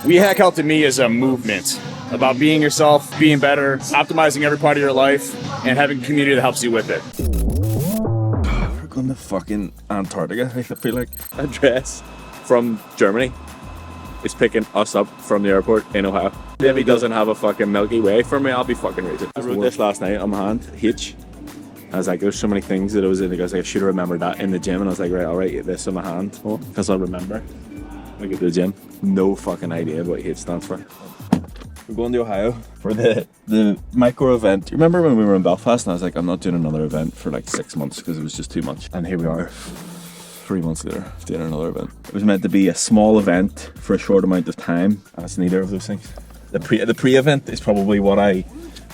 We Hack Health to me is a movement about being yourself, being better, optimizing every part of your life, and having a community that helps you with it. We're going to fucking Antarctica, I feel like. A dress from Germany is picking us up from the airport in Ohio. If he doesn't have a fucking Milky Way for me, I'll be fucking raging. I wrote this last night on my hand, H. I was like, there's so many things that I was in. I was like, I should have remembered that in the gym. And I was like, right, I'll write this on my hand because I'll remember. I get to the gym. No fucking idea what H stands for. We're going to Ohio for the micro event. You remember when we were in Belfast and I was like, I'm not doing another event for like 6 months because it was just too much. And here we are, 3 months later, doing another event. It was meant to be a small event for a short amount of time, and it's neither of those things. The pre-event is probably what I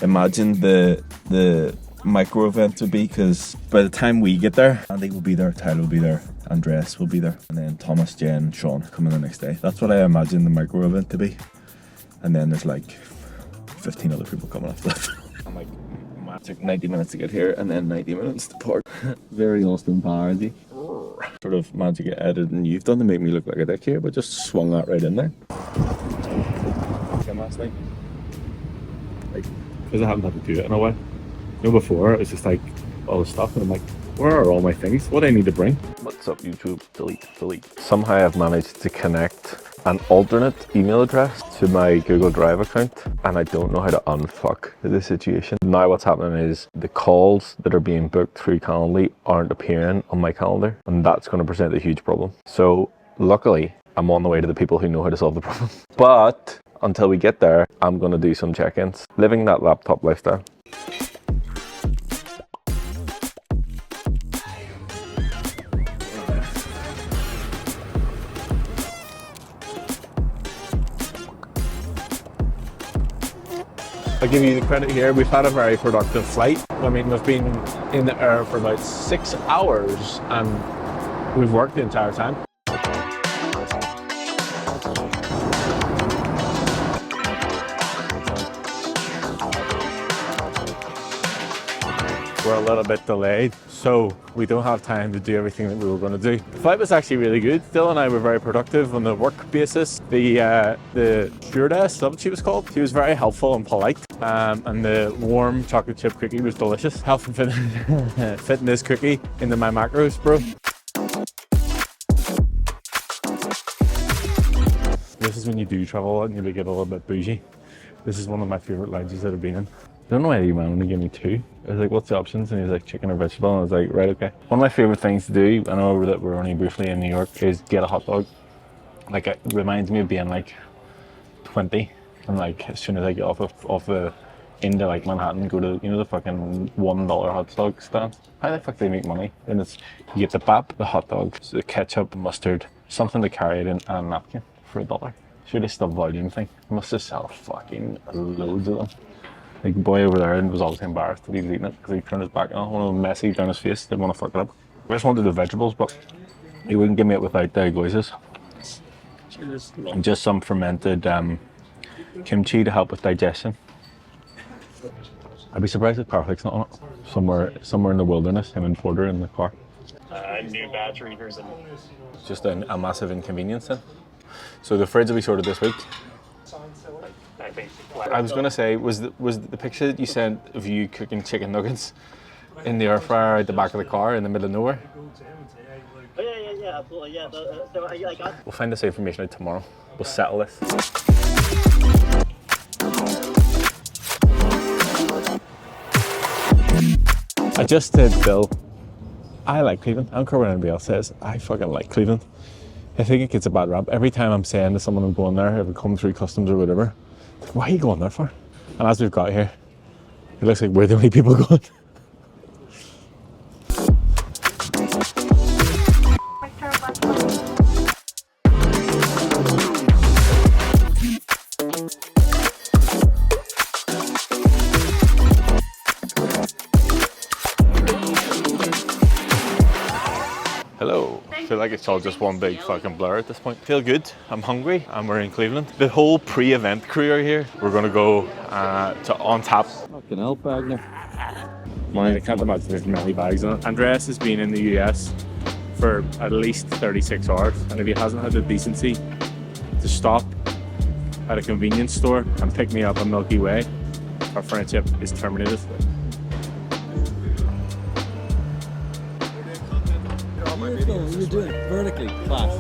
imagined the micro event would be, because by the time we get there, Andy will be there, Tyler will be there, Andreas will be there, and then Thomas, Jen, Sean coming the next day. That's what I imagine the micro event to be. And then there's like 15 other people coming after that. I'm like, it took 90 minutes to get here and then 90 minutes to park. Very Austin Powers. Sort of magic editing you've done to make me look like a dick here, but just swung that right in there. Last night, like, because I haven't had to do it in a while. You know, before it was just like all the stuff, and I'm like, where are all my things? What do I need to bring? What's up, YouTube? Delete. Somehow I've managed to connect an alternate email address to my Google Drive account, and I don't know how to unfuck the situation. Now what's happening is the calls that are being booked through Calendly aren't appearing on my calendar, and that's going to present a huge problem. So luckily, I'm on the way to the people who know how to solve the problem. But until we get there, I'm going to do some check-ins. Living that laptop lifestyle. I'll give you the credit here. We've had a very productive flight. I mean, we've been in the air for about 6 hours and we've worked the entire time. We're a little bit delayed, so we don't have time to do everything that we were going to do. The flight was actually really good. Phil and I were very productive on the work basis. The stewardess, what she was called, she was very helpful and polite. And the warm chocolate chip cookie was delicious. Health and fitting this cookie into my macros, bro. This is when you do travel and you get a little bit bougie. This is one of my favorite lounges that I've been in. I don't know why he only gave me 2. I was like, what's the options? And he was like, chicken or vegetable. And I was like, right, okay. One of my favorite things to do, I know that we're only briefly in New York, is get a hot dog. Like, it reminds me of being like 20. And like, as soon as I get off the into like Manhattan, go to, you know, the fucking $1 hot dog stand. How the fuck do they make money? And it's, you get the bap, the hot dog, the ketchup, mustard, something to carry it in, and a napkin for $1. Sure, they still volume thing. They must just sell fucking loads of them. Like, the boy over there was obviously embarrassed that he was eating it because he turned his back on, one of them messy down his face, didn't want to fuck it up. I just wanted the vegetables, but he wouldn't give me it without the goizes. And just some fermented kimchi to help with digestion. I'd be surprised if Carflick's not on it. Somewhere in the wilderness, him and Porter in the car. New batch readers and Just a massive inconvenience then. So the fridge will be sorted this week. I think. I was gonna say, was the picture that you sent of you cooking chicken nuggets in the air fryer at the back of the car in the middle of nowhere? Oh, yeah, absolutely, yeah. So I got. We'll find this information out tomorrow. We'll settle this. I just said, Bill, I like Cleveland. I don't care what anybody else says. I fucking like Cleveland. I think it gets a bad rap. Every time I'm saying to someone I'm going there, if we come through customs or whatever, why are you going there for? And as we've got here, it looks like we're the only people going. Hello. I feel like it's all just one big fucking blur at this point. Feel good. I'm hungry and we're in Cleveland. The whole pre-event crew are here. We're gonna go to On Tap. Fucking hell, Bagner. I can't imagine there's many bags on it. Andreas has been in the US for at least 36 hours, and if he hasn't had the decency to stop, at a convenience store and pick me up a Milky Way, our friendship is terminated. You're doing it vertically. Class.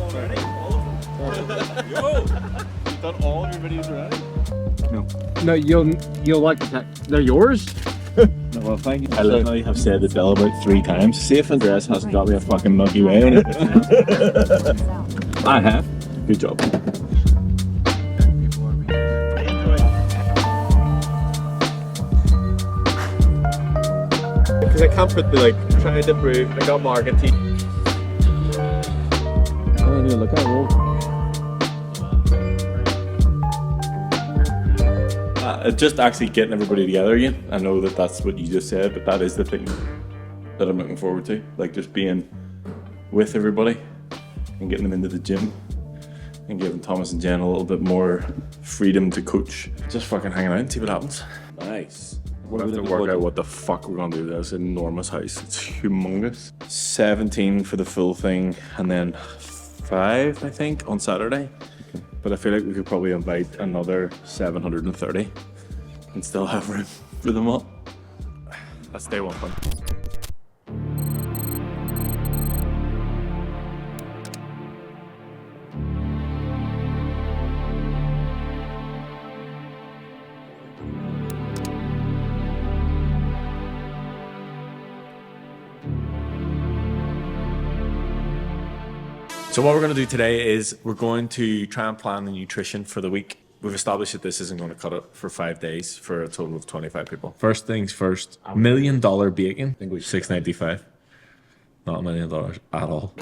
Yo! You've done all of your videos already? No, you'll like the tech. They're yours? No, well, thank you. I literally have said the bill about 3 times. See if Andres hasn't got me a fucking Milky Way on it. I have. Good job. Because I can't put the, like, trying to prove I got marketing. Oh, yeah, look at roll. Just actually getting everybody together again. I know that that's what you just said, but that is the thing that I'm looking forward to. Like just being with everybody and getting them into the gym and giving Thomas and Jen a little bit more freedom to coach. Just fucking hanging out and see what happens. Nice. We'll have to work out what the fuck we're gonna do. That's an enormous house. It's humongous. 17 for the full thing and then 5, I think, on Saturday. But I feel like we could probably invite another 730 and still have room for them all. That's day 1 fun. So what we're going to do today is we're going to try and plan the nutrition for the week. We've established that this isn't going to cut it for 5 days for a total of 25 people. First things first, $1 million bacon, $6.95. Not $1 million at all.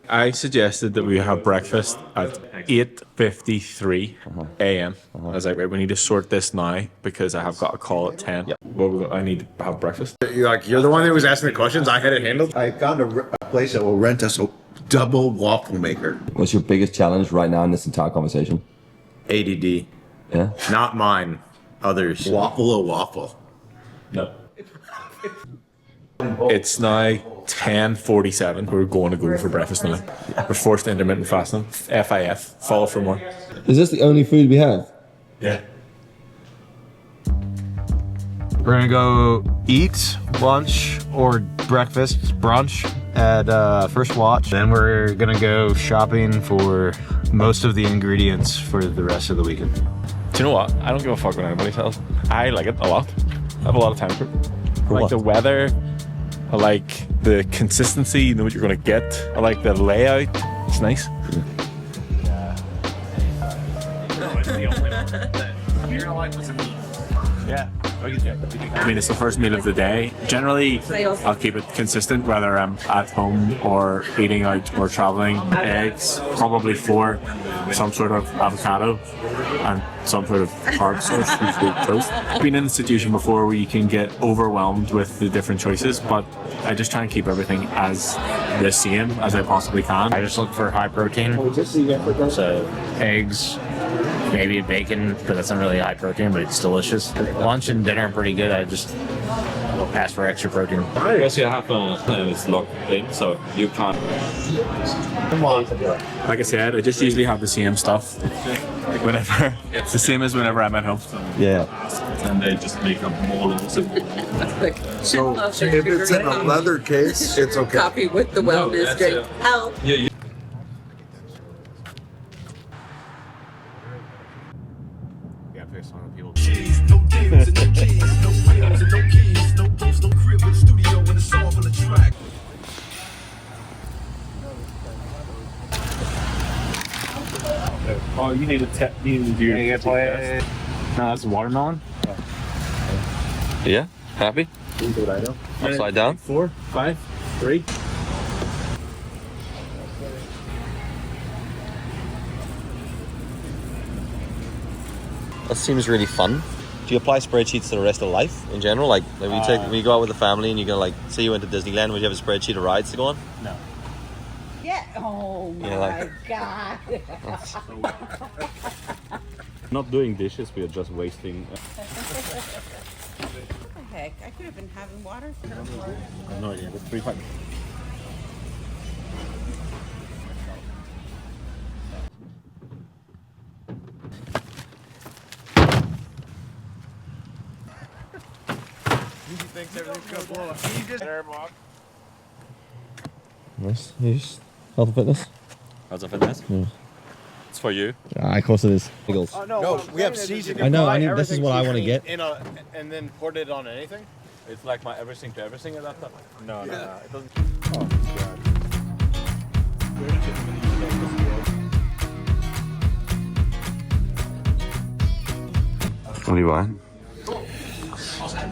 I suggested that we have breakfast at 8:53 a.m. I was like, right, we need to sort this now because I have got a call at 10. Yep. Well, I need to have breakfast. You're the one who was asking the questions. I had it handled. I found a place that will rent us a double waffle maker. What's your biggest challenge right now in this entire conversation? ADD. Yeah? Not mine. Others. Waffle a waffle. No. It's now 10:47. We're going to go for breakfast now. We're forced intermittent fasting. FIF. Follow for more. Is this the only food we have? Yeah. We're gonna go eat lunch or breakfast, brunch at First Watch. Then we're gonna go shopping for most of the ingredients for the rest of the weekend. Do you know what? I don't give a fuck what anybody says. I like it a lot. I have a lot of time for it. I like the weather. I like the consistency. You know what you're gonna get. I like the layout. It's nice. Yeah. I mean, it's the first meal of the day. Generally, I'll keep it consistent, whether I'm at home or eating out or traveling. Eggs, probably 4, some sort of avocado, and some sort of carb source, usually toast. I've been in a situation before where you can get overwhelmed with the different choices, but I just try and keep everything as the same as I possibly can. I just look for high protein, so eggs, maybe bacon, but that's not really high protein, but it's delicious. Lunch and dinner are pretty good. I just will pass for extra protein. Yes, you have it's locked in, so you can't. Like I said, I just usually have the same stuff whenever. It's the same as whenever I'm at home. Yeah. And they just make up more of So if it's in a leather case, it's okay. Coffee with the wellness drink. Help. Yeah. Oh, you need to do your play. No, that's watermelon. Yeah? Happy? Upside down? 4, 5, 3. That seems really fun. Do you apply spreadsheets to the rest of life in general? Like when you go out with a family and you go like, say you went to Disneyland, would you have a spreadsheet of rides to go on? No. Yeah. Oh my God. Not doing dishes, we are just wasting. What the heck? I could have been having water. I have no idea. That's 3 5. Nice. Health and fitness? How's it fitness? Yeah. It's for you. Of course it is. Eagles. No, we have seasoning. I know, this is what I want to get. And then poured it on anything? It's like my everything to everything at that time. No, it doesn't. Oh, God. What are you buying?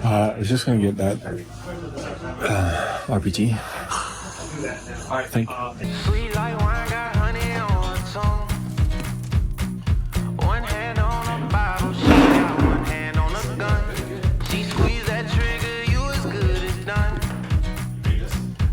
I was just gonna get that RPG. I think. Sweet like wine, got honey on her tongue. One hand on a bottle, she got one hand on a gun. She squeezed that trigger, you as good as done.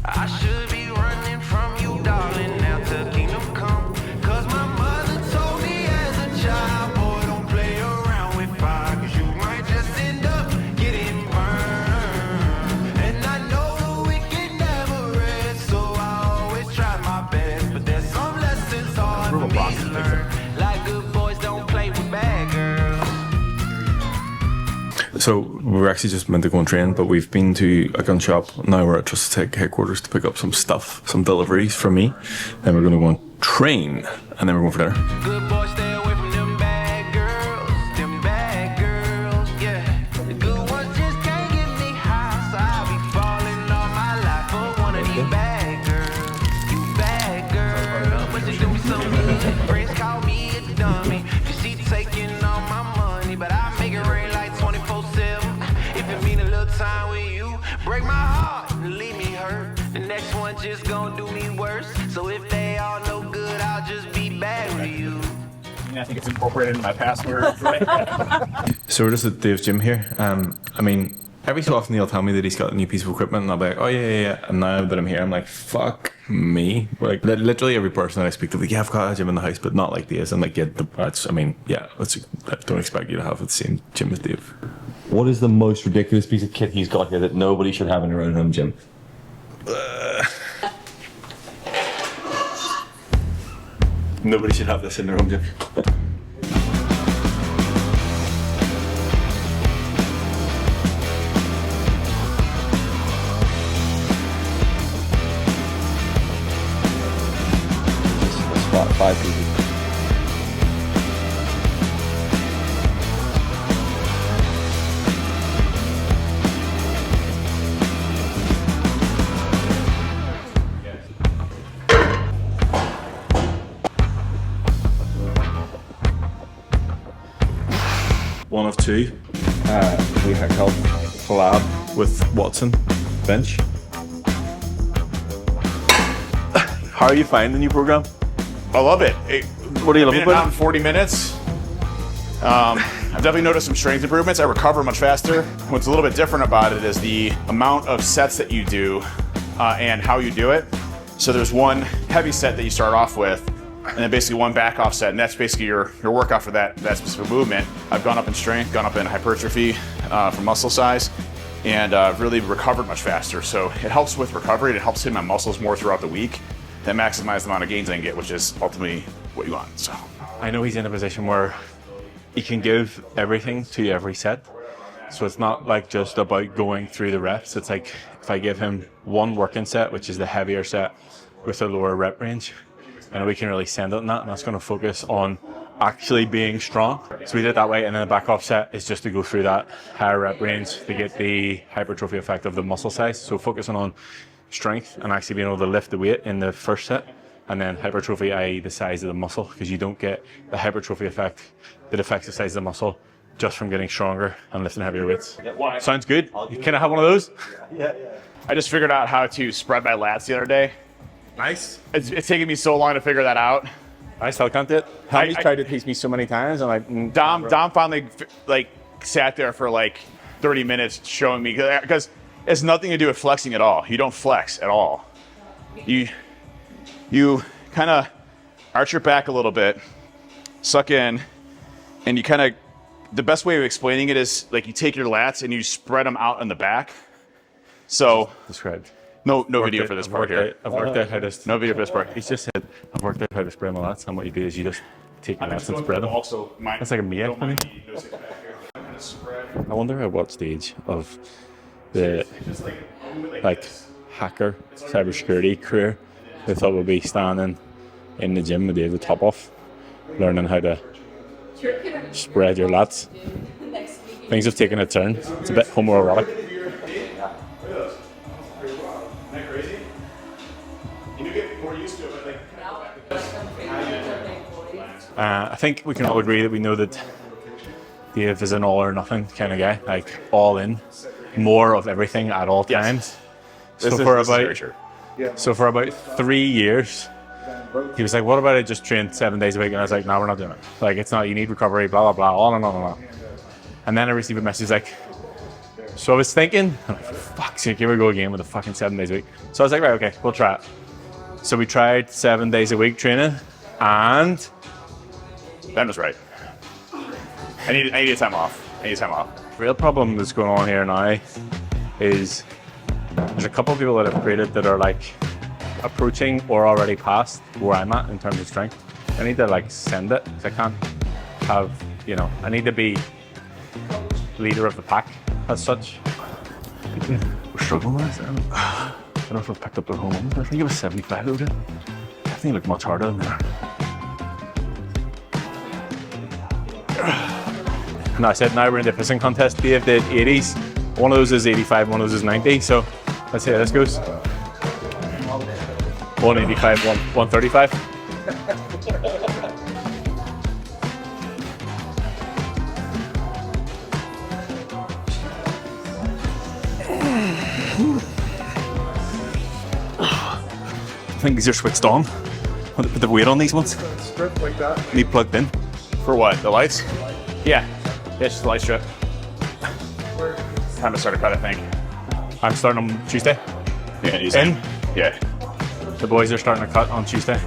I should be running from you, darling, now to kingdom come. Cause my mother told me as a child, boy, don't play around with fire, cause you might just end up getting burned. And I know the wicked never rest, so I always try my best. But there's some lessons hard for me to learn. Like good boys don't play with bad girls. So we're actually just meant to go and train, but we've been to a gun shop. Now we're at TrustedSec headquarters to pick up some stuff, some deliveries from me. Then we're gonna go and train, and then we're going for dinner. Good boys stay away from them bad girls, yeah. The good ones just can't get me high, so I'll be falling all my life for one of these bad girls. You bad girl, but you do me so good. Friends call me a dummy, cause she taking all my money, but I make it rain like 24/7. If it mean a little time with you, break my heart and leave me hurt. The next one just gonna do me worse. So if they all no good, I'll just be bad with you. I think it's incorporated in my password. So we're just at Dave's gym here. I mean, every so often he'll tell me that he's got a new piece of equipment, and I'll be like, oh yeah. And now that I'm here, I'm like, fuck me. Like literally every person that I speak to, like, yeah, I've got a gym in the house, but not like this. And like, yeah, I don't expect you to have the same gym as Dave. What is the most ridiculous piece of kit he's got here that nobody should have in their own home gym? Nobody should have this in their home gym. That's 5 pieces. One of two. We had help collab with Watson Bench. How are you finding the new program? I love it. What do you love Been about in it? 40 minutes. I've definitely noticed some strength improvements. I recover much faster. What's a little bit different about it is the amount of sets that you do and how you do it. So there's one heavy set that you start off with, and then basically one back off set, and that's basically your workout for that specific movement. I've gone up in strength, gone up in hypertrophy for muscle size, and really recovered much faster. So it helps with recovery. It helps hit my muscles more throughout the week. That maximize the amount of gains I can get, which is ultimately what you want. So I know he's in a position where he can give everything to every set. So it's not like just about going through the reps. It's like if I give him one working set, which is the heavier set with a lower rep range, and we can really send it on that, and that's going to focus on actually being strong. So we did it that way, and then the back off set is just to go through that higher rep range to get the hypertrophy effect of the muscle size. So focusing on strength and actually being able to lift the weight in the first set, and then hypertrophy, i.e. the size of the muscle, because you don't get the hypertrophy effect that affects the size of the muscle just from getting stronger and lifting heavier weights. Sounds good? Can I have one of those? Yeah. I just figured out how to spread my lats the other day. Nice. It's taken me so long to figure that out. I still can't do it. Tommy's tried to teach me so many times. I'm like, Dom finally like sat there for like 30 minutes showing me, because it's nothing to do with flexing at all. You don't flex at all. You kind of arch your back a little bit, suck in, and you kind of, the best way of explaining it is like you take your lats and you spread them out in the back. So described. No video for this part here. I've worked out how to. No video for this part. He's just said, I've worked out how to spread my lats, and what you do is you just take your lats and spread them. Also, that's like a me explanation. I wonder at what stage of the like hacker cybersecurity career, they thought would be standing in the gym with the top off, learning how to spread your lats. Things have taken a turn. It's a bit homoerotic. I think we can all agree that we know that Dave is an all or nothing kind of guy, like all in, more of everything at all times. So for about 3 years, he was like, what about I just train 7 days a week? And I was like, no, we're not doing it. Like, it's not, you need recovery, blah, blah, blah, on and on and on. And then I received a message like, so I was thinking, I'm like, for fuck's sake, here we go again with the fucking 7 days a week. So I was like, right, okay, we'll try it. So we tried 7 days a week training, and Ben was right. I need time off. The real problem that's going on here now is there's a couple of people that have created that are like approaching or already past where I'm at in terms of strength. I need to like send it, because I can't have, you know, I need to be leader of the pack as such. We're struggling with this. I don't know if I've picked up their home. I think it was 75 though. I think it looked much harder than there. And I said, now we're in the pissing contest. Dave did 80s. One of those is 85, one of those is 90. So let's see how this goes. 185, 135. I think these are switched on. I want to put the weight on these ones. Strip like that. Need plugged in. For what? The lights? Yeah. Yeah, it's just a light strip. Time to start a cut, I think. I'm starting on Tuesday. Yeah, In? Yeah. The boys are starting a cut on Tuesday.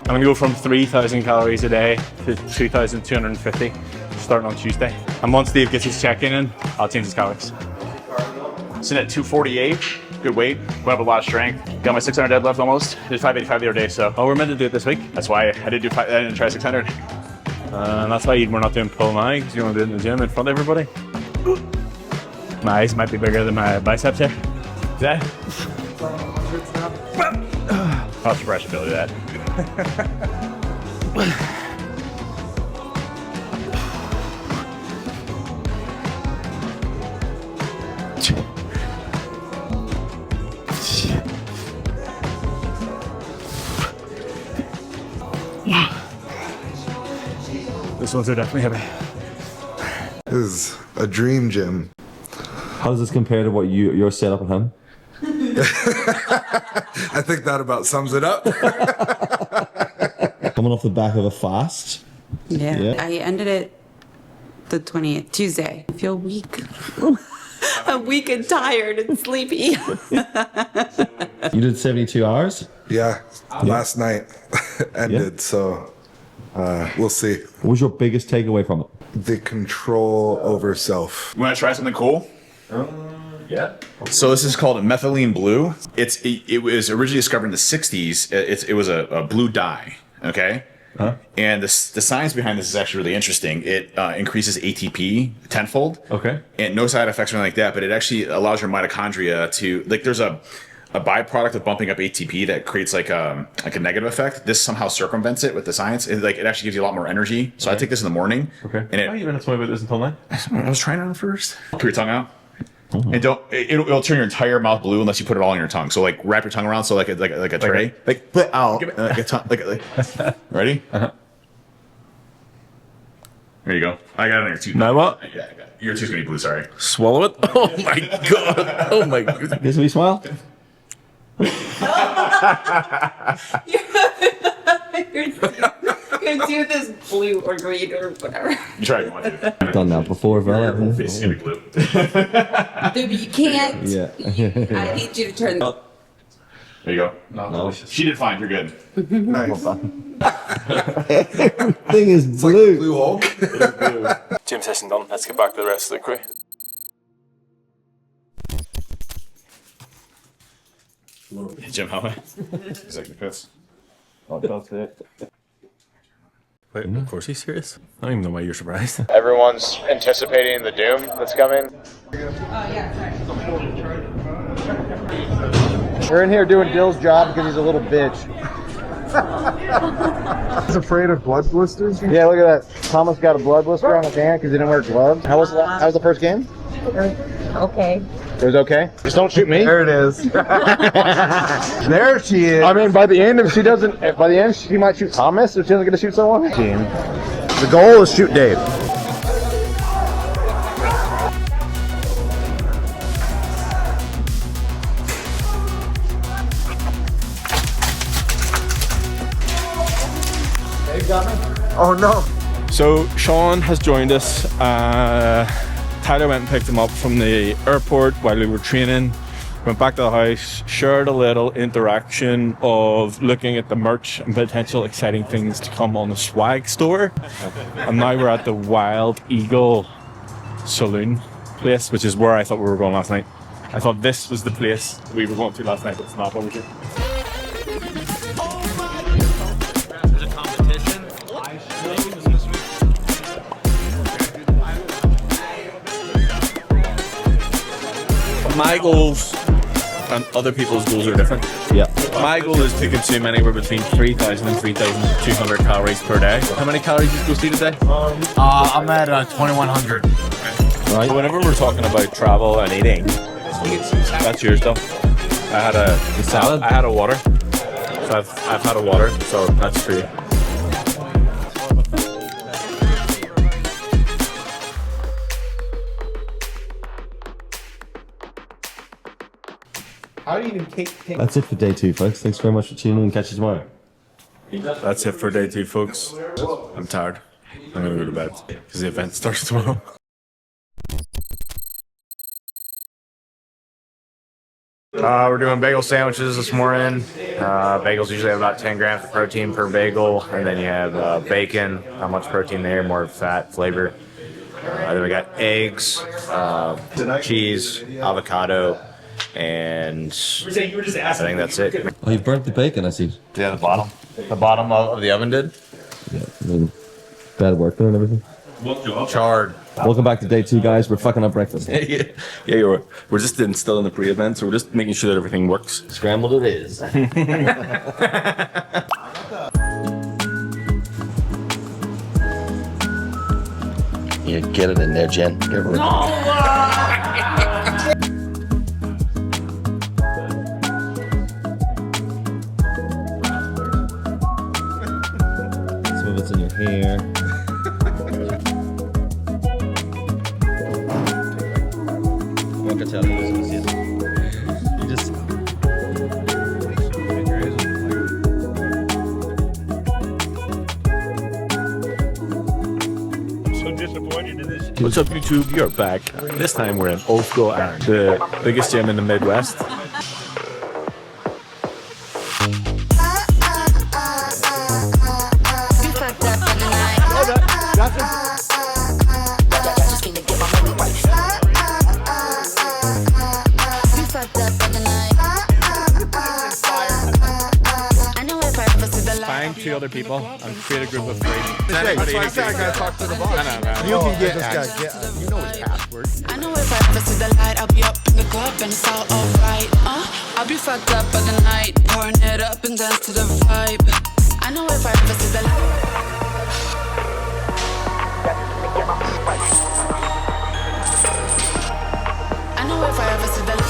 I'm going to go from 3,000 calories a day to 2,250 starting on Tuesday. And once Dave gets his check-in in, I'll change his calories. Sitting at 248. Good weight. Went up a lot of strength. Got my 600 deadlift almost. Did 585 the other day, so. Oh, we're meant to do it this week. That's why I didn't try 600. And that's why we're not doing pull now, because you want to do it in the gym in front of everybody. My eyes might be bigger than my biceps here. Yeah. I'll surprise you, Billy, that. These ones are definitely heavy. This is a dream gym. How does this compare to what your setup at home? I think that about sums it up. Coming off the back of a fast. Yeah. I ended it the 20th, Tuesday. I feel weak. I'm weak and tired and sleepy. You did 72 hours? Yeah, last night ended, so we'll see. What was your biggest takeaway from it? The control over self. You want to try something cool? Yeah. So this is called methylene blue. It was originally discovered in the 60s. It was a blue dye, okay? Huh? And the science behind this is actually really interesting. It increases ATP tenfold. Okay. And no side effects or anything like that, but it actually allows your mitochondria to, like, there's a byproduct of bumping up ATP that creates like a negative effect. This somehow circumvents it with the science. It actually gives you a lot more energy. So I take this in the morning. Okay. And Why you been told me about this until now? I was trying it on first. Put your tongue out. Mm-hmm. And it'll turn your entire mouth blue unless you put it all on your tongue. So like wrap your tongue around like a tray. Like put out like a tongue. Ready? Uh-huh. There you go. I got it on your tooth. Now what? Yeah, I got it. Your tooth's gonna be blue. Sorry. Swallow it. Oh my god. Oh my god. This will be smile. Your tooth is blue or green or whatever. You try it. You want to. I've done that before, Val. Face is gonna be blue. Dude, you can't. Yeah. I need you to turn the... There you go. No. She did fine. You're good. Nice. Thing is blue. Blue Hulk. Gym session done. Let's get back to the rest of the crew. Jim, how? He's like the piss. Oh, that's it. Wait, of course he's serious. I don't even know why you're surprised. Everyone's anticipating the doom that's coming. We're in here doing Dill's job because he's a little bitch. He's afraid of blood blisters? Yeah, look at that. Thomas got a blood blister on his hand because he didn't wear gloves. How was the first game? Okay. It was okay. Just don't shoot me. There it is. There she is. I mean, by the end, if she doesn't, by the end, she might shoot Thomas if she doesn't get to shoot someone. The goal is shoot Dave. Dave got me. Oh no. So Sean has joined us. Tyler went and picked him up from the airport while we were training. Went back to the house, shared a little interaction of looking at the merch and potential exciting things to come on the swag store. And now we're at the Wild Eagle Saloon place, which is where I thought we were going last night. I thought this was the place we were going to last night, but it's not over here. There's a competition. My goals and other people's goals are different. Yeah. My goal is to consume anywhere between 3,000 and 3,200 calories per day. How many calories did you go see today? I'm at 2,100. Right. So whenever we're talking about travel and eating, that's your stuff. I had a salad. I had a water. So I've had a water. So that's for you. How do you even take? That's it for day 2, folks. Thanks very much for tuning in and catch you tomorrow. That's it for day 2, folks. I'm tired. I'm gonna go to bed because the event starts tomorrow. We're doing bagel sandwiches this morning. Bagels usually have about 10 grams of protein per bagel, and then you have bacon, not much protein there, more fat flavor. Then we got eggs, cheese, avocado, and I think that's it. Oh, you burnt the bacon, I see. Yeah, the bottom of the oven did. Yeah, I mean, bad work there and everything. Charred. Welcome back to day 2, guys. We're fucking up breakfast. Yeah, we're just still in the pre-event, so we're just making sure that everything works. Scrambled it is. Yeah, get it in there, Jen. Get it. Some of it's in your hair. I'm not gonna tell you who's gonna see it. You just. What's up, YouTube? You're back. This time we're in Old School Iron, the biggest gym in the Midwest. Find 2 other people and create a group of 3. I gotta talk to the boss. You can get this. You know his password. I know if I ever see the light, I'll be up in the club and it's all alright. I'll be fucked up by the night, pouring it up and dance to the vibe. I know if I ever see the light. I know if I ever see the light.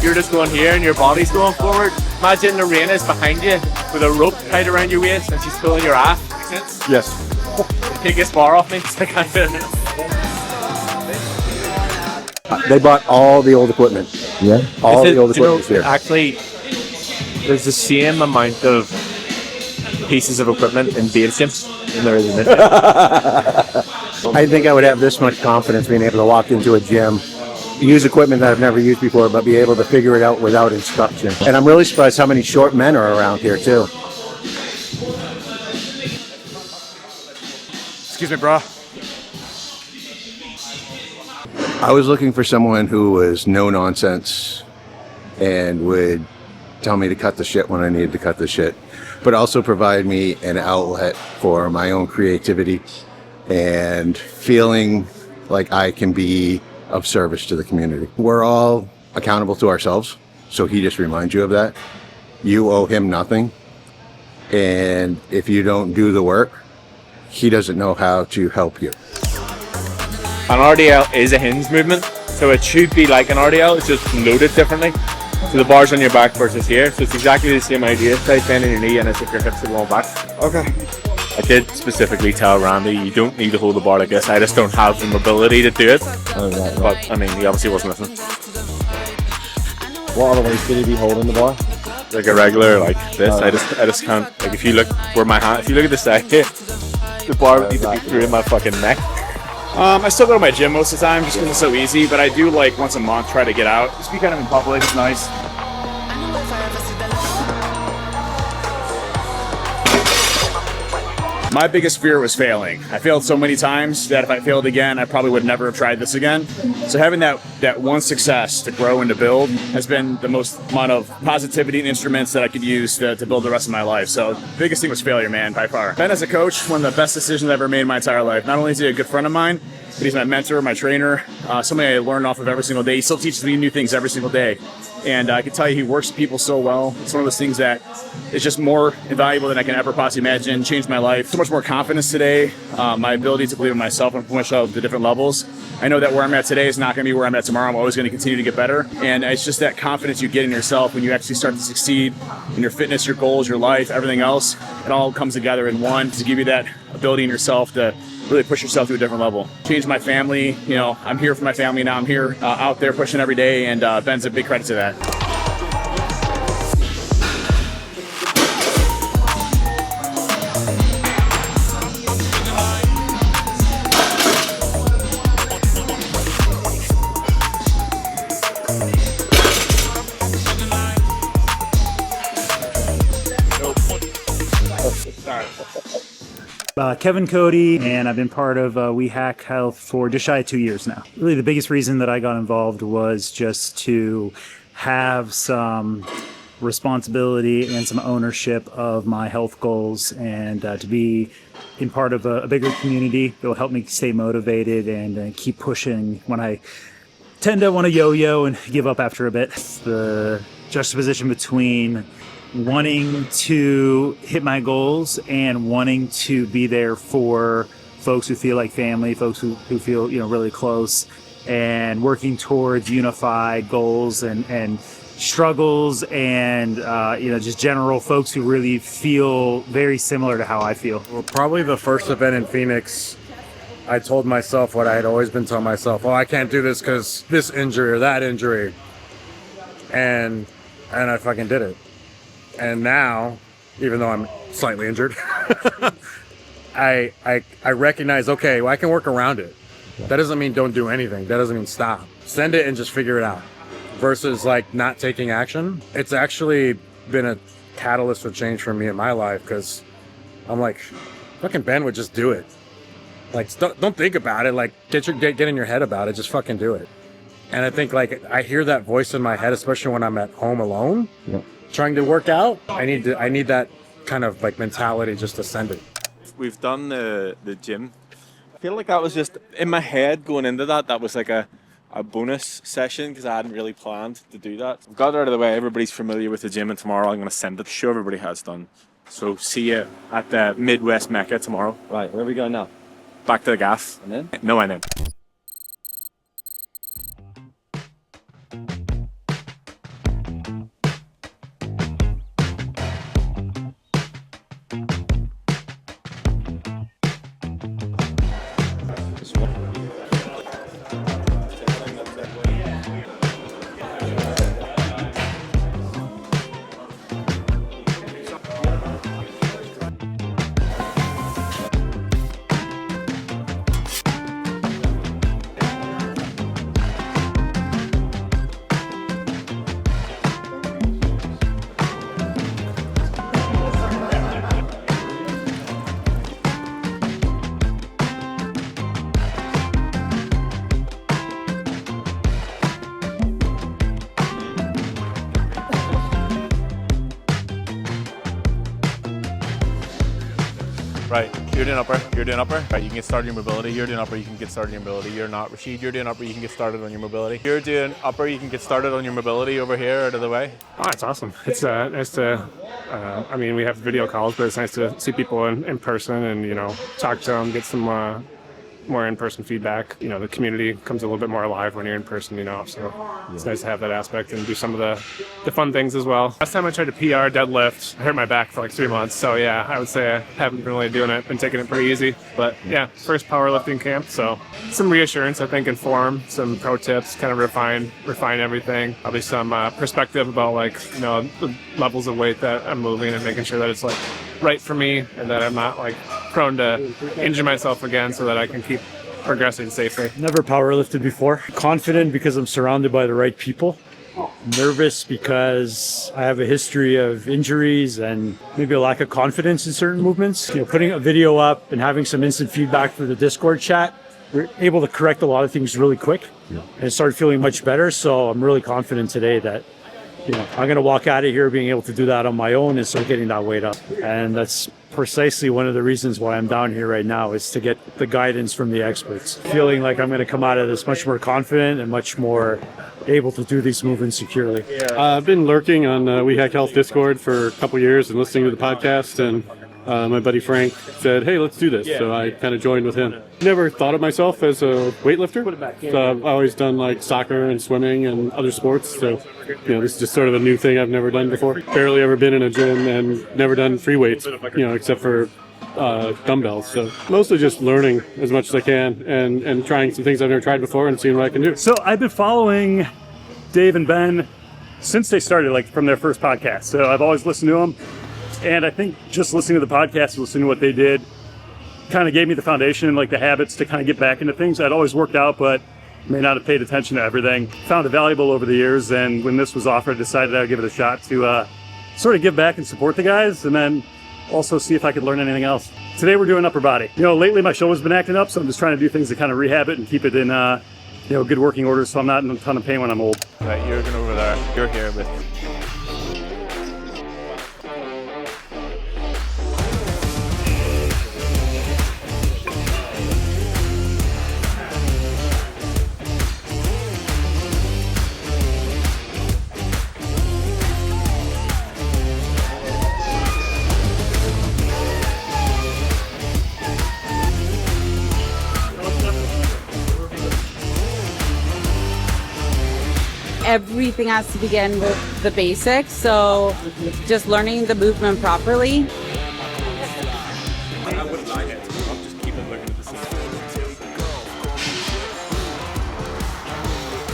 You're just going here and your body's going forward. Imagine the rain is behind you with a rope tied around your waist and she's pulling your ass. Make sense? Yes. Take this bar off me. I can't fit it. They bought all the old equipment. Yeah. All the old equipment here. Actually, there's the same amount of pieces of equipment in base gym than there is in this. I think I would have this much confidence being able to walk into a gym, use equipment that I've never used before, but be able to figure it out without instruction. And I'm really surprised how many short men are around here too. Excuse me, bro. I was looking for someone who was no nonsense and would tell me to cut the shit when I needed to cut the shit, but also provide me an outlet for my own creativity and feeling like I can be of service to the community. We're all accountable to ourselves, so he just reminds you of that. You owe him nothing, and if you don't do the work, he doesn't know how to help you. An RDL is a hinge movement, so it should be like an RDL, it's just loaded differently. So the bar's on your back versus here, so it's exactly the same idea. Tight bend in your knee and it's if your hips are going back. Okay. I did specifically tell Randy, you don't need to hold the bar like this, I just don't have the mobility to do it. But, I mean, he obviously wasn't listening. What other ways could he be holding the bar? Like a regular, like this, I just can't, like if you look where my hand, if you look at the side here, the bar would need to be through my fucking neck. I still go to my gym most of the time just because it's so easy, but I do like once a month try to get out. Just be kind of in public, it's nice. My biggest fear was failing. I failed so many times that if I failed again, I probably would never have tried this again. So having that one success to grow and to build has been the most amount of positivity and instruments that I could use to build the rest of my life. So the biggest thing was failure, man, by far. Ben as a coach, one of the best decisions I've ever made in my entire life. Not only is he a good friend of mine, but he's my mentor, my trainer, somebody I learn off of every single day. He still teaches me new things every single day. And I can tell you he works with people so well. It's one of those things that is just more invaluable than I can ever possibly imagine. Changed my life. So much more confidence today. My ability to believe in myself and push myself to different levels. I know that where I'm at today is not going to be where I'm at tomorrow. I'm always going to continue to get better. And it's just that confidence you get in yourself when you actually start to succeed in your fitness, your goals, your life, everything else. It all comes together in one to give you that ability in yourself to really push yourself to a different level. Changed my family. You know, I'm here for my family now. I'm here out there pushing every day, and Ben's a big credit to that. Kevin Cody, and I've been part of We Hack Health for just shy of 2 years now. Really, the biggest reason that I got involved was just to have some responsibility and some ownership of my health goals, and to be in part of a bigger community that will help me stay motivated and keep pushing when I tend to want to yo-yo and give up after a bit. The juxtaposition between wanting to hit my goals and wanting to be there for folks who feel like family, folks who feel, you know, really close, and working towards unified goals and struggles and you know, just general folks who really feel very similar to how I feel. Well, probably the first event in Phoenix, I told myself what I had always been telling myself: oh, I can't do this because this injury or that injury, and I fucking did it. And now, even though I'm slightly injured, I recognize, okay, well, I can work around it. That doesn't mean don't do anything. That doesn't mean stop. Send it and just figure it out. Versus like not taking action. It's actually been a catalyst for change for me in my life, because I'm like, fucking Ben would just do it. Like, don't think about it. Like, get in your head about it. Just fucking do it. And I think, like, I hear that voice in my head, especially when I'm at home alone. Yeah. Trying to work out. I need that kind of like mentality just to send it. We've done the gym. I feel like that was just in my head going into that. That was like a bonus session because I hadn't really planned to do that. I've got it out of the way. Everybody's familiar with the gym, and tomorrow I'm going to send it. Sure, everybody has done. So see you at the Midwest Mecca tomorrow. Right, where are we going now? Back to the gas. And then? No, I know. Right, you're doing upper, you're doing upper. Right, you can get started on your mobility. You're doing upper, you can get started on your mobility. You're not. Rashid, you're doing upper, you can get started on your mobility. You're doing upper, you can get started on your mobility over here, out of the way. Oh, it's awesome. It's nice to, I mean, we have video calls, but it's nice to see people in person and, you know, talk to them, get some more in-person feedback. You know, the community comes a little bit more alive when you're in person, you know, so it's nice to have that aspect and do some of the fun things as well. Last time I tried to PR deadlift, I hurt my back for like 3 months, so yeah, I would say I haven't been really doing it, been taking it pretty easy, but yeah, first powerlifting camp, so some reassurance, I think, in form, some pro tips, kind of refine everything, probably some perspective about, like, you know, the levels of weight that I'm moving and making sure that it's like right for me and that I'm not like prone to injure myself again, so that I can keep progressing safely. Never powerlifted before. Confident because I'm surrounded by the right people. Nervous because I have a history of injuries and maybe a lack of confidence in certain movements. You know, putting a video up and having some instant feedback through the Discord chat, we're able to correct a lot of things really quick and start feeling much better. So I'm really confident today that, you know, I'm going to walk out of here being able to do that on my own and start getting that weight up. And that's precisely one of the reasons why I'm down here right now, is to get the guidance from the experts. Feeling like I'm going to come out of this much more confident and much more able to do these movements securely. I've been lurking on We Hack Health Discord for a couple years and listening to the podcast, and my buddy Frank said, hey, let's do this. So I kind of joined with him. Never thought of myself as a weightlifter. So I've always done like soccer and swimming and other sports. So, you know, this is just sort of a new thing I've never done before. Barely ever been in a gym and never done free weights, you know, except for dumbbells. So mostly just learning as much as I can and trying some things I've never tried before and seeing what I can do. So I've been following Dave and Ben since they started, like from their first podcast. So I've always listened to them. And I think just listening to the podcast, listening to what they did, kind of gave me the foundation and like the habits to kind of get back into things. I'd always worked out, but may not have paid attention to everything. Found it valuable over the years, and when this was offered, I decided I'd give it a shot to sort of give back and support the guys, and then also see if I could learn anything else. Today we're doing upper body. You know, lately my shoulder's been acting up, so I'm just trying to do things to kind of rehab it and keep it in you know, good working order, so I'm not in a ton of pain when I'm old. Right, you're going over there. You're here with. Everything has to begin with the basics, so just learning the movement properly.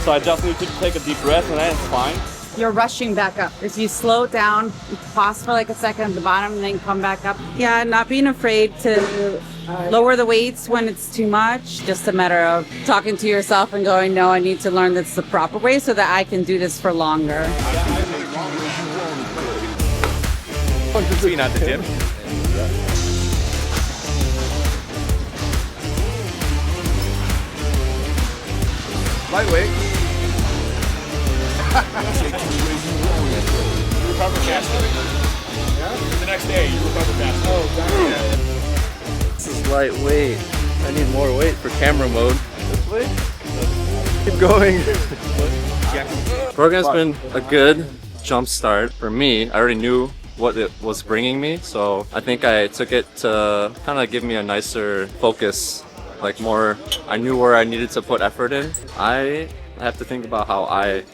So I just need to take a deep breath and then it's fine. You're rushing back up. If you slow down, pause for like a second at the bottom and then come back up. Yeah, not being afraid to lower the weights when it's too much. Just a matter of talking to yourself and going, no, I need to learn this the proper way so that I can do this for longer. Between at the gym. Lightweight. You recover faster. Yeah? The next day, you recover faster. Oh, damn. This is lightweight. I need more weight for camera mode. This way? Keep going. Program's been a good jump start for me. I already knew what it was bringing me, so I think I took it to kind of give me a nicer focus, like more, I knew where I needed to put effort in. I have to think about how I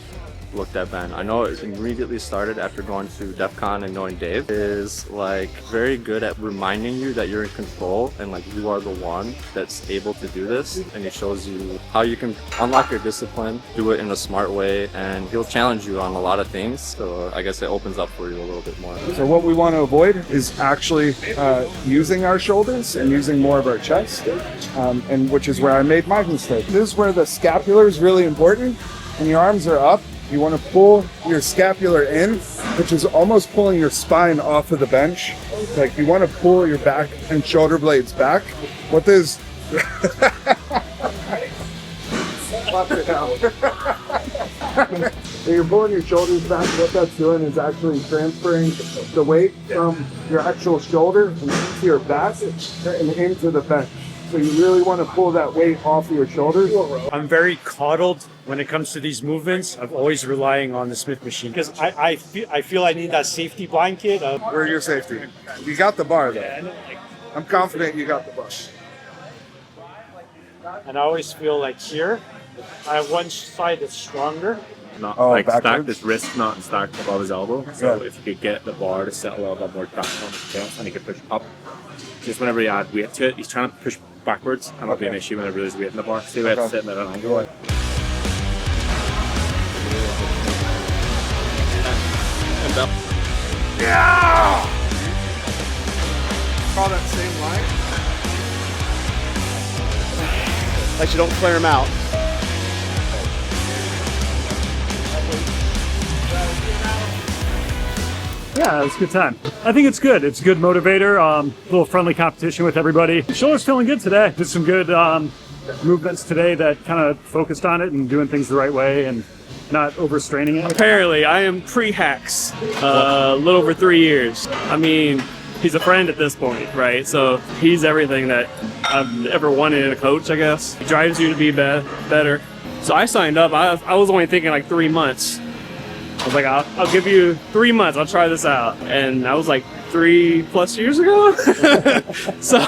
looked at Ben. I know it immediately started after going to DEF CON and knowing Dave is like very good at reminding you that you're in control and like you are the one that's able to do this, and he shows you how you can unlock your discipline, do it in a smart way, and he'll challenge you on a lot of things, so I guess it opens up for you a little bit more. So what we want to avoid is actually using our shoulders and using more of our chest, and which is where I made my mistake. This is where the scapular is really important, and your arms are up. You want to pull your scapular in, which is almost pulling your spine off of the bench. Like you want to pull your back and shoulder blades back. What this... When you're pulling your shoulders back, what that's doing is actually transferring the weight from your actual shoulder and into your back and into the bench. So you really want to pull that weight off your shoulders. I'm very coddled when it comes to these movements. I'm always relying on the Smith machine because I feel I need that safety blanket. Where's your safety? You got the bar though. I'm confident you got the bar. And I always feel like here, I have one side that's stronger. Not backwards? stacked, his wrist not stacked above his elbow. So if you could get the bar to set a little bit more down on his chest and he could push up. Just whenever you add weight to it, he's trying to push backwards and it'll be an issue whenever there's weight in the bar. See where it's sitting at an angle. Yeah! Call that same line. Like you don't clear them out. Yeah, it was a good time. I think it's good. It's a good motivator. A little friendly competition with everybody. Shoulder's feeling good today. Did some good movements today that kind of focused on it and doing things the right way and not overstraining it. Apparently, I am pre-Hacks, a little over 3 years. I mean, he's a friend at this point, right? So he's everything that I've ever wanted in a coach, I guess. He drives you to be better. So I signed up. I was only thinking like 3 months. I was like, I'll give you 3 months. I'll try this out. And I was like 3+ years ago. So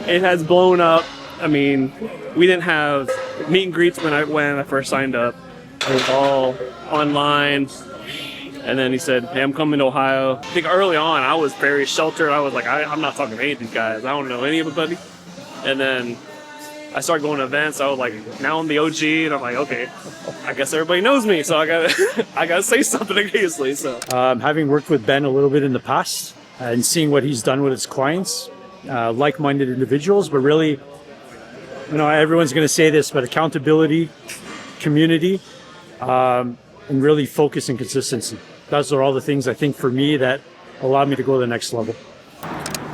it has blown up. I mean, we didn't have meet and greets when I first signed up. It was all online. And then he said, hey, I'm coming to Ohio. I think early on, I was very sheltered. I was like, I'm not talking to any of these guys. I don't know any of anybody. And then I started going to events. I was like, now I'm the OG, and I'm like, okay, I guess everybody knows me, so I gotta say something occasionally. So, having worked with Ben a little bit in the past and seeing what he's done with his clients, like-minded individuals, but really, everyone's going to say this, but accountability, community, and really focus and consistency. Those are all the things I think for me that allowed me to go to the next level.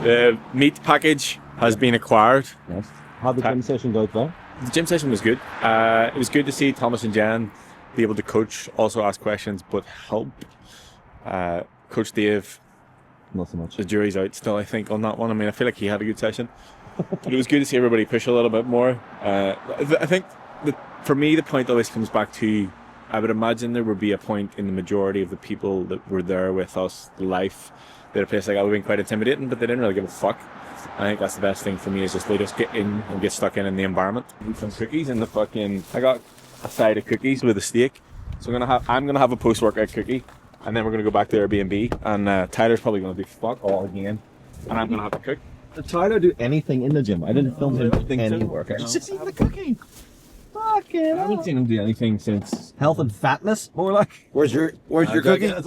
The meat package has been acquired. Yes. How'd the gym session go though? The gym session was good. It was good to see Thomas and Jan be able to coach, also ask questions, but help. Coach Dave, not so much. The jury's out still, I think, on that one. I mean, I feel like he had a good session. But it was good to see everybody push a little bit more. I think for me, the point always comes back to, I would imagine there would be a point in the majority of the people that were there with us, life, that a place like that would have been quite intimidating, but they didn't really give a fuck. I think that's the best thing for me, is just let us get in and get stuck in the environment. Some cookies and I got a side of cookies with a steak. So I'm gonna have a post-workout cookie, and then we're gonna go back to Airbnb, and Tyler's probably gonna do fuck all again, and I'm gonna have to cook. Did Tyler do anything in the gym? I didn't film him doing any workouts. Just eating the cookie. Fucking I haven't seen him do anything since health and fatness, more like. Where's your cookie? Again.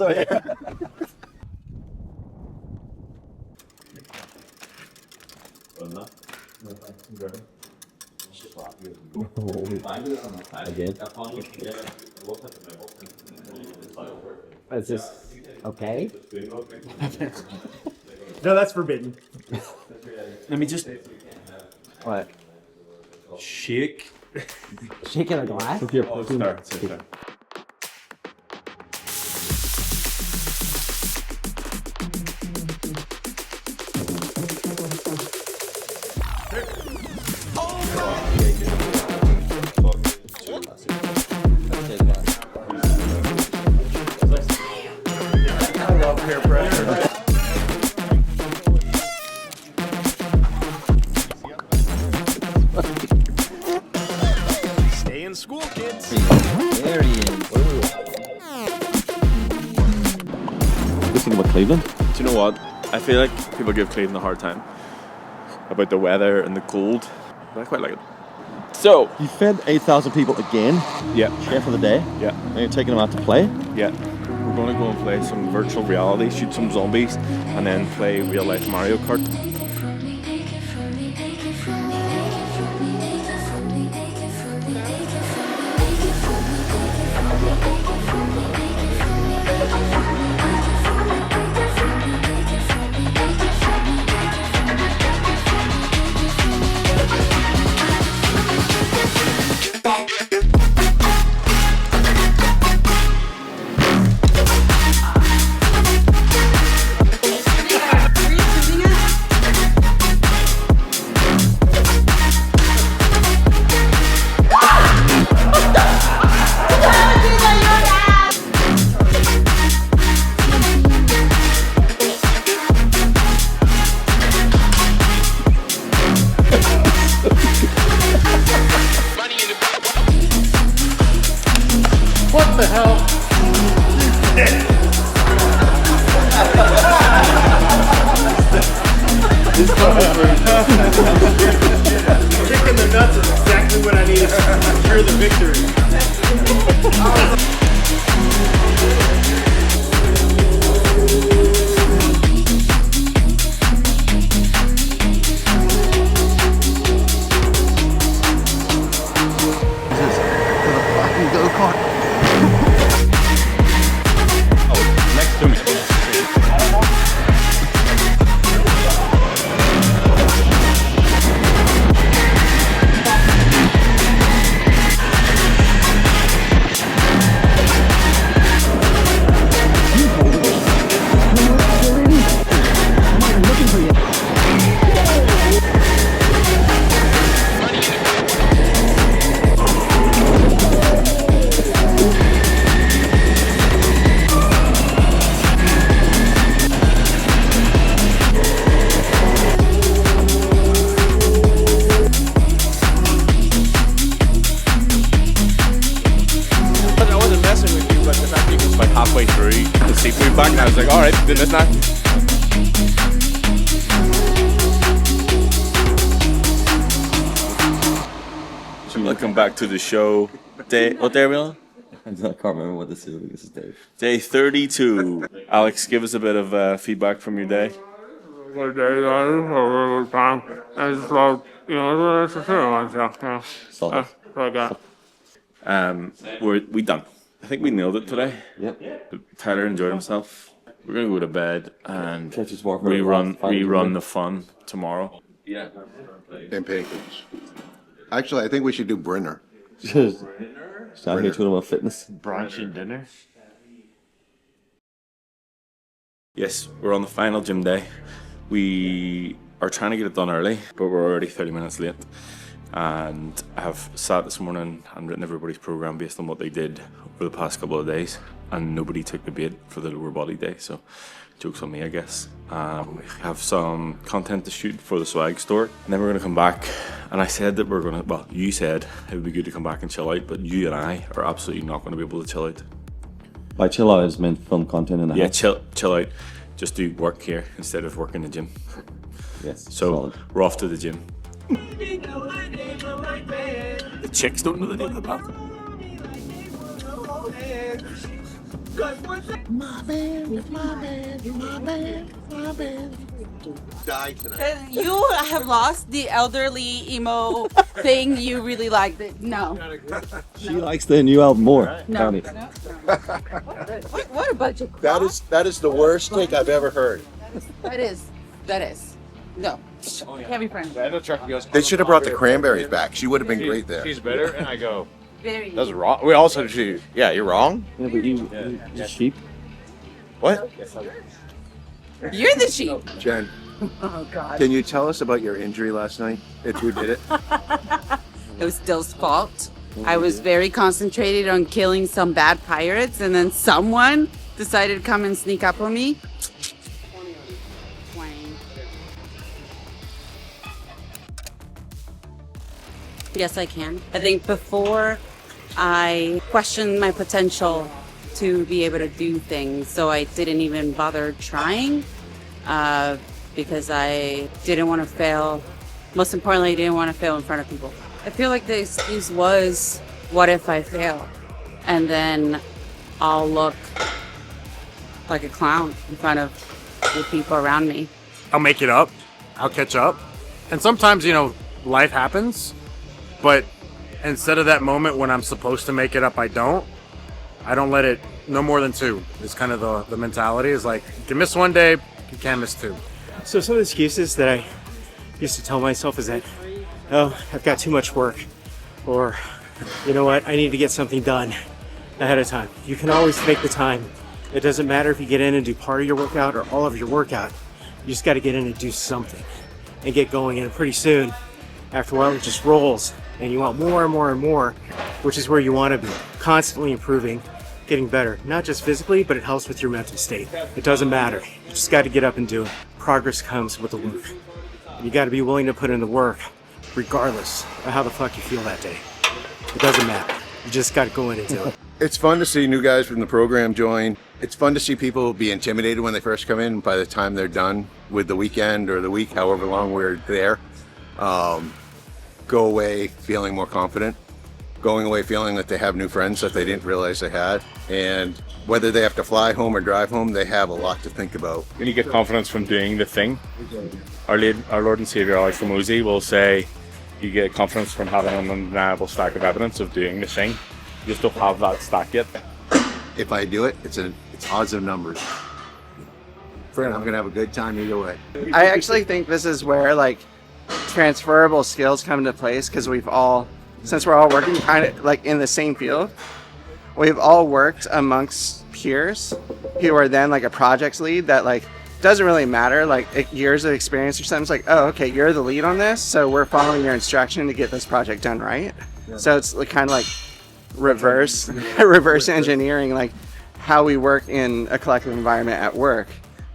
Is this okay? No, that's forbidden. Let me just... What? Shake. Shake in a glass? With your poster. I love peer pressure. Stay in school, kids. There he is. Good thing about Cleveland. Do you know what? I feel like people give Cleveland a hard time about the weather and the cold, but I quite like it. So you fed 8,000 people again. Yeah. Chef of the day. Yeah. And you're taking them out to play. Yeah. We're going to go and play some virtual reality, shoot some zombies, and then play real life Mario Kart. Kicking the nuts is exactly what I needed to secure the victory. Go kart. Next to me. Halfway through, the seat moved back, and I was like, all right, doing this now. So welcome back to the show. Day, what day are we on? I can't remember what this is. This is Dave. Day 32. Alex, give us a bit of feedback from your day. Good day, guys. Over time. I just love, that's a fair one, yeah. Solid. I got. We done. I think we nailed it today. Yep. Tyler enjoyed himself. We're gonna go to bed and rerun the fun tomorrow. Yeah. And pancakes. Actually, I think we should do Brenner. Sound here talking about fitness. Brunch and dinner. Yes, we're on the final gym day. We are trying to get it done early, but we're already 30 minutes late. And I have sat this morning and written everybody's program based on what they did over the past couple of days, and nobody took the bait for the lower body day, so joke's on me, I guess. We have some content to shoot for the swag store, and then we're going to come back, and I said that we're going to, well, you said it would be good to come back and chill out, but you and I are absolutely not going to be able to chill out. By chill out is meant film content in the house. Yeah, chill out. Just do work here instead of work in the gym. Yes. So solid. we're off to the gym. The chicks don't know the name of the band. My band, my band, my band, my band. Die tonight. You have lost the elderly emo thing you really liked. No. She likes the new album more. No. Danny. What a bunch of crap. That is the worst take I've ever heard. That is. No. Can't be friends. They should have brought the cranberries back. She would have been great there. She's bitter, and I go, Very. that's wrong. We also do. Yeah, you're wrong. Yeah, but you're sheep. What? You're the sheep. Jen, Oh, God. can you tell us about your injury last night? Who did it? It was Dill's fault. I was very concentrated on killing some bad pirates, and then someone decided to come and sneak up on me. Yes, I can. I think before I questioned my potential to be able to do things, so I didn't even bother trying because I didn't want to fail. Most importantly, I didn't want to fail in front of people. I feel like the excuse was, what if I fail? And then I'll look like a clown in front of the people around me. I'll make it up. I'll catch up. And sometimes, life happens. But instead of that moment when I'm supposed to make it up, I don't let it, no more than two. It's kind of the mentality is like, you can miss one day, you can't miss two. So some of the excuses that I used to tell myself is that, oh, I've got too much work. Or, you know what, I need to get something done ahead of time. You can always make the time. It doesn't matter if you get in and do part of your workout or all of your workout. You just got to get in and do something and get going. And pretty soon, after a while, it just rolls. And you want more and more and more, which is where you want to be. Constantly improving, getting better. Not just physically, but it helps with your mental state. It doesn't matter. You just got to get up and do it. Progress comes with the work. You got to be willing to put in the work, regardless of how the fuck you feel that day. It doesn't matter. You just got to go in and do it. It's fun to see new guys from the program join. It's fun to see people be intimidated when they first come in. By the time they're done with the weekend or the week, however long we're there, go away feeling more confident, going away feeling that they have new friends that they didn't realize they had. And whether they have to fly home or drive home, they have a lot to think about. When you get confidence from doing the thing, our Lord and Savior AfterMovie will say, you get confidence from having an undeniable stack of evidence of doing the thing. You just don't have that stack yet. If I do it, it's odds of numbers. Friend, I'm gonna have a good time either way. I actually think this is where like transferable skills come into place, because since we're all working kind of like in the same field, we've all worked amongst peers who are then like a projects lead that like doesn't really matter like years of experience or something. It's like, oh, okay, you're the lead on this, so we're following your instruction to get this project done right. Yeah. So it's like, kind of like reverse engineering like how we work in a collective environment at work,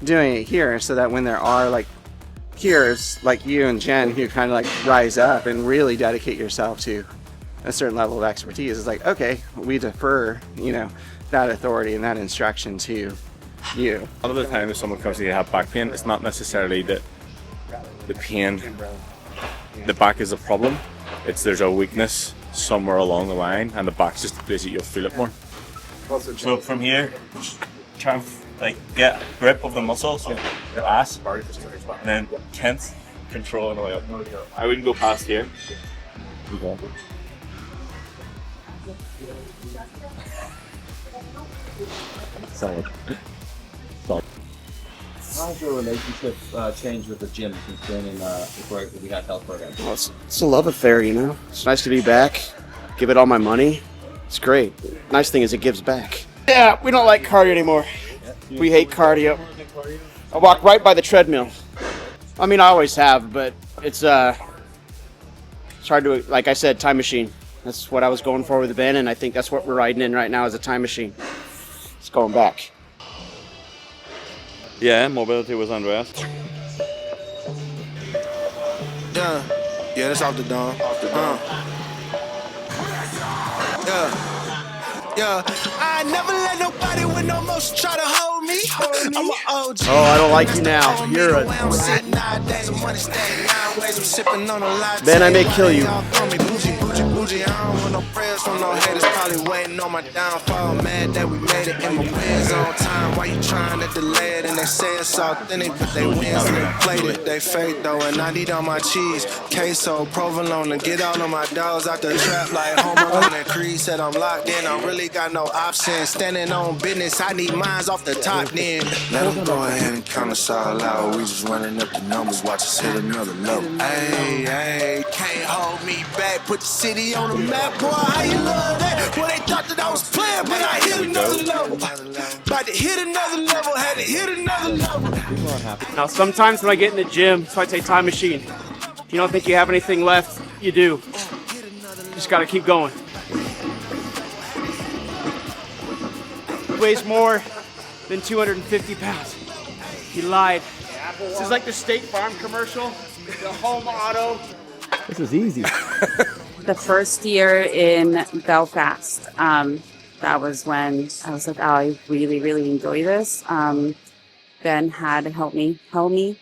doing it here, so that when there are like peers like you and Jen who kind of like rise up and really dedicate yourself to a certain level of expertise, it's like, okay, we defer, that authority and that instruction to you. A lot of the time if someone comes to you have back pain, it's not necessarily that the pain, the back is a problem. There's a weakness somewhere along the line, and the back's just the place that you'll feel it more. So from here, try and get grip of the muscles, your ass, and then tense, control on the way up. I wouldn't go past here. Solid. How's your relationship changed with the gym since joining the We Hack Health program? Well, it's a love affair, It's nice to be back. Give it all my money. It's great. Nice thing is it gives back. Yeah, we don't like cardio anymore. We hate cardio. I walk right by the treadmill. I mean, I always have, but it's hard to, like I said, time machine. That's what I was going for with Ben, and I think that's what we're riding in right now is a time machine. It's going back. Yeah, mobility was undressed. Yeah, that's off the dome. Yeah, I never let nobody with no motion try to hold me. I'm an OG. Oh, I don't like you now. You're a Ben, I may kill you. I don't want no prayers from no haters, probably waiting on my downfall. Mad that we made it in my wins on time. Why you trying to delay it? And they say it's authentic, but they wins and they played it. They fake though, and I need all my cheese. Queso, provolone, and get all of my dogs out the trap like Homer on that Creed. Said I'm locked in, I really got no options. Standing on business, I need mines off the top then. Let them go ahead and count us all out. We just running up the numbers, watch us hit another level. Hey, can't hold me back. Put the city on the map, boy. How you love that? Well, they thought that I was playing, but I hit another level. About to hit another level, had to hit another level. Now, sometimes when I get in the gym, so I take time machine. If you don't think you have anything left, you do. Just gotta keep going. He weighs more than 250 pounds. He lied. This is like the State Farm commercial, the home auto. This is easy. The first year in Belfast, that was when I was like, oh, I really, really enjoy this. Ben had helped me come in,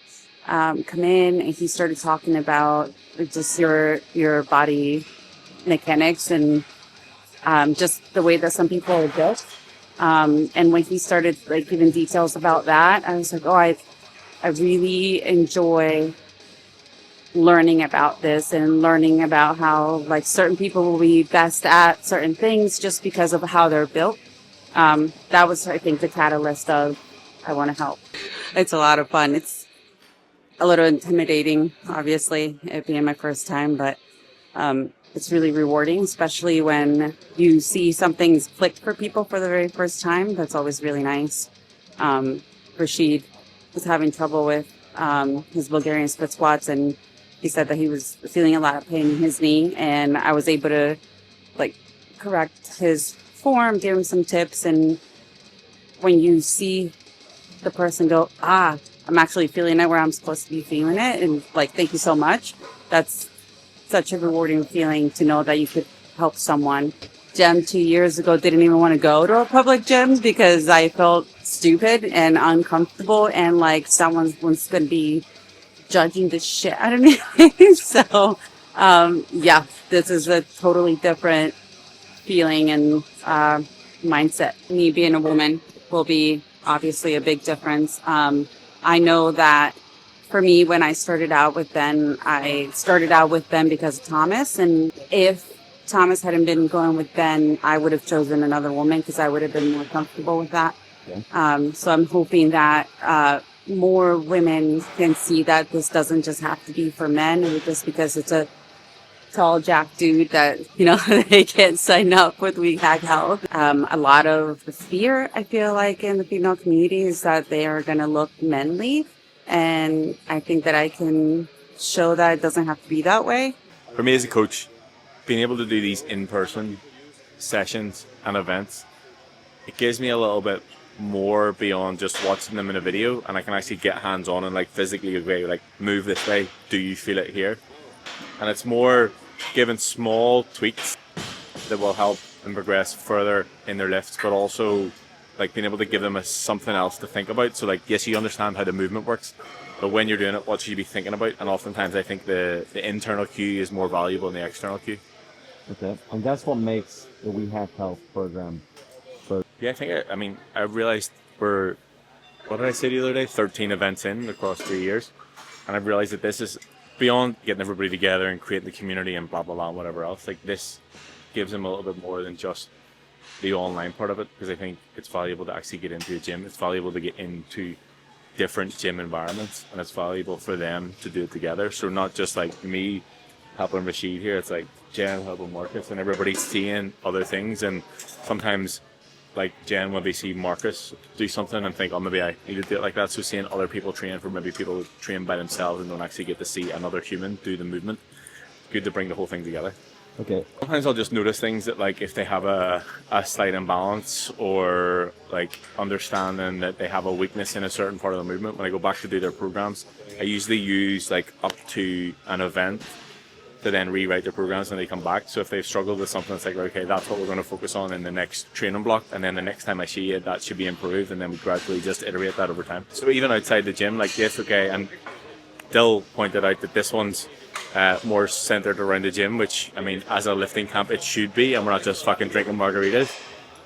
and he started talking about just your body mechanics and just the way that some people are built. And when he started like giving details about that, I was like, oh, I really enjoy learning about this and learning about how like certain people will be best at certain things just because of how they're built. That was, I think, the catalyst of I want to help. It's a lot of fun. It's a little intimidating, obviously, it being my first time, but it's really rewarding, especially when you see something's clicked for people for the very first time. That's always really nice. Rashid was having trouble with his Bulgarian split squats, and he said that he was feeling a lot of pain in his knee, and I was able to like correct his form, give him some tips, and when you see the person go, I'm actually feeling it where I'm supposed to be feeling it, and like, thank you so much. That's such a rewarding feeling to know that you could help someone gym 2 years ago didn't even want to go to a public gym because I felt stupid and uncomfortable and like someone was going to be judging the shit out of me. So, yeah, this is a totally different feeling and mindset. Me being a woman will be obviously a big difference. I know that for me, when I started out with Ben, I started out with Ben because of Thomas. And if Thomas hadn't been going with Ben, I would have chosen another woman because I would have been more comfortable with that. So I'm hoping that more women can see that this doesn't just have to be for men, or just because it's a tall jack dude that, you know, they can't sign up with We Hack Health. A lot of the fear, I feel like, in the female community is that they are going to look manly. And I think that I can show that it doesn't have to be that way. For me as a coach, being able to do these in-person sessions and events, it gives me a little bit more beyond just watching them in a video, and I can actually get hands-on and like physically agree, like move this way, do you feel it here? And it's more giving small tweaks that will help them progress further in their lifts, but also like being able to give them something else to think about. So like, yes, you understand how the movement works, but when you're doing it, what should you be thinking about? And oftentimes I think the internal cue is more valuable than the external cue. Okay, and that's what makes the We Hack Health program. Yeah, I mean, I realized we're, what did I say the other day? 13 events in across 3 years. And I've realized that this is beyond getting everybody together and creating the community and blah, blah, blah, and whatever else. Like, this gives them a little bit more than just the online part of it, because I think it's valuable to actually get into a gym. It's valuable to get into different gym environments, and it's valuable for them to do it together. So not just like me helping Rashid here, it's like Jen helping Marcus, and everybody's seeing other things. And sometimes like Jen, when they see Marcus do something and think, oh, maybe I need to do it like that. So seeing other people train, for maybe people who train by themselves and don't actually get to see another human do the movement, good to bring the whole thing together. Okay. Sometimes I'll just notice things that, like, if they have a slight imbalance or like understanding that they have a weakness in a certain part of the movement, when I go back to do their programs, I usually use like up to an event to then rewrite their programs when they come back. So if they've struggled with something, it's like, okay, that's what we're going to focus on in the next training block, and then the next time I see it, that should be improved, and then we gradually just iterate that over time. So even outside the gym, like, yes, okay, and Dill pointed out that this one's more centered around the gym, which, I mean, as a lifting camp, it should be, and we're not just fucking drinking margaritas.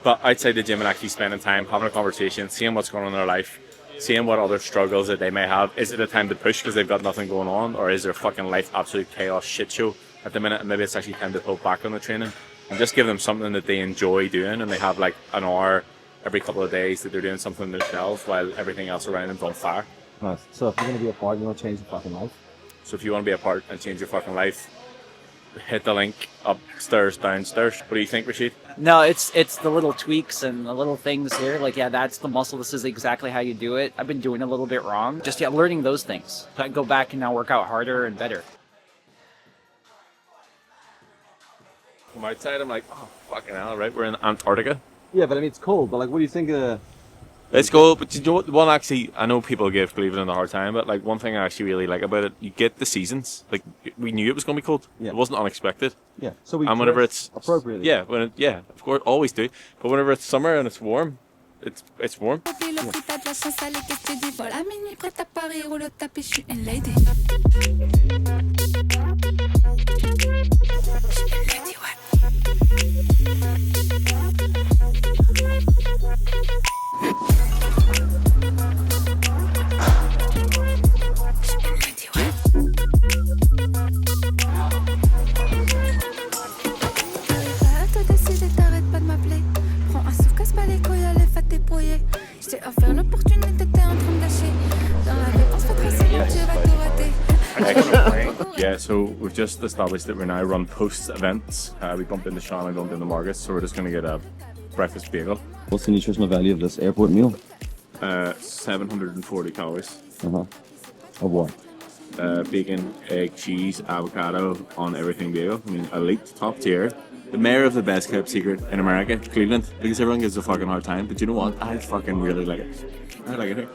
But outside the gym and actually spending time, having a conversation, seeing what's going on in their life, seeing what other struggles that they may have. Is it a time to push because they've got nothing going on, or is their fucking life absolute chaos shit show at the minute, and maybe it's actually time to pull back on the training and just give them something that they enjoy doing, and they have like an hour every couple of days that they're doing something themselves while everything else around them's on fire. Nice. So if you're going to be a part, you want to change your fucking life? So if you want to be a part and change your fucking life, hit the link upstairs, downstairs. What do you think, Rashid? No, it's the little tweaks and the little things here. Like, yeah, that's the muscle. This is exactly how you do it. I've been doing it a little bit wrong. Just, yeah, learning those things. So I can go back and now work out harder and better. From outside, I'm like, oh, fucking hell, right? We're in Antarctica. Yeah, but I mean, it's cold. But like, what do you think of... Let's go, but you know what, one actually, I know people give Cleveland a hard time, but like one thing I actually really like about it, you get the seasons. Like, we knew it was going to be cold. Yeah. It wasn't unexpected. Yeah, so we and whenever it's appropriately. Yeah, yeah, of course, always do. But whenever it's summer and it's warm, it's warm. Yeah, so we've just established that we now run post-events. We bumped into Sean and bumped into Marcus, so we're just going to get a breakfast bagel. What's the nutritional value of this airport meal? 740 calories. Of what? Bacon, egg, cheese, avocado on everything bagel. I mean, elite, top tier. The mayor of the best kept secret in America, Cleveland, because everyone gives a fucking hard time. But you know what? I fucking really like it. I like it here.